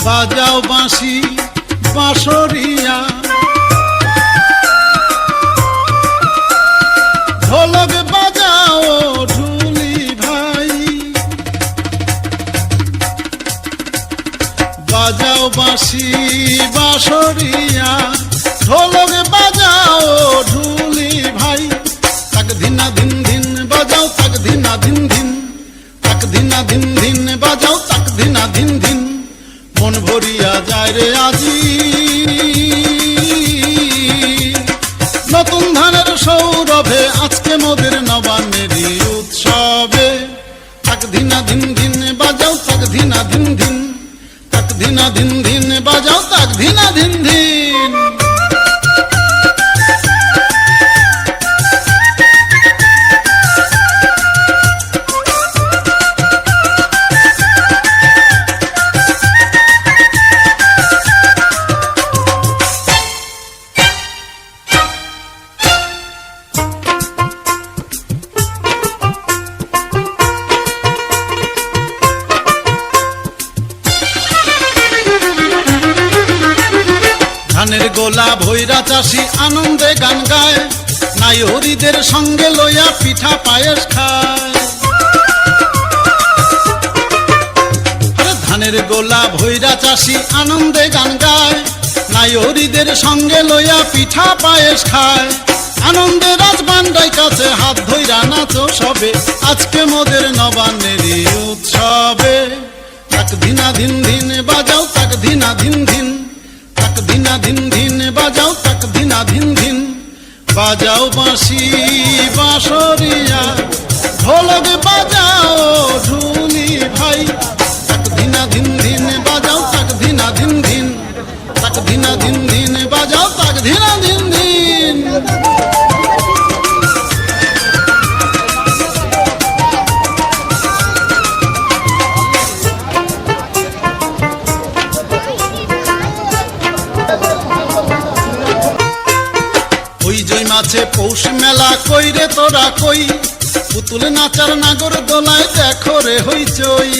বাজাও বাঁশি বাঁশরিয়া, ঢোলক বাজাও ঢুলি ভাই, বাজাও বাঁশি বাঁশরিয়া, ঢোলক বাজাও ঢুলি ভাই। তাক ধিনা ধিন ধিন বাজাও, তাক ধিনা ধিন ধিন, তাক ধিনা ধিন ধিন বাজাও, তাক ধিনা ধিন ধিন। মন ভরিয়া যায় রে আজি নতুন ধানের সৌরভে, আজকে মোদের নবান্নেরই উৎসবে। তাক ধিনা ধিন ধিন বাজাও, তাক ধিনা ধিন ধিন, তাক ধিনা ধিন ধিন বাজাও, তাক ধিনা ধিন ধিন। ধানের গোলা ভৈরা চাষি আনন্দে গান গায়, নাই হরিদের সঙ্গে লইয়া পিঠা পায়েস খায়। ধানের গোলা ভৈরা চাষি আনন্দে গান গায়, নাই হরিদের সঙ্গে লইয়া পিঠা পায়েস খায়। আনন্দে রাজবান্ডাই কাছে হাত ধইরা নাচো সবে, আজকে মোদের নবান্নেরই উৎসবে। তাক ধিনা ধিন ধিন বাজাও, তাক ধিনা ধিন ধিন, তাক ধিনা ধিন ধিন বাজাও, তাক ধিনা ধিন ধিন। বাজাও বাঁশি বাঁশরিয়া, ঢোলক বাজাও ঢুলি ভাই। তাক ধিনা ধিন ধিন বাজাও, তাক ধিনা ধিন ধিন, তাক ধিনা ধিন ধিন বাজাও, তাক ধিনা ধিন ধিন। ওই জয় মাছে পৌষ মেলা কই রে তোরা কই, পুতুল নাচার নাগর দোলায় দেখো রে হইচই।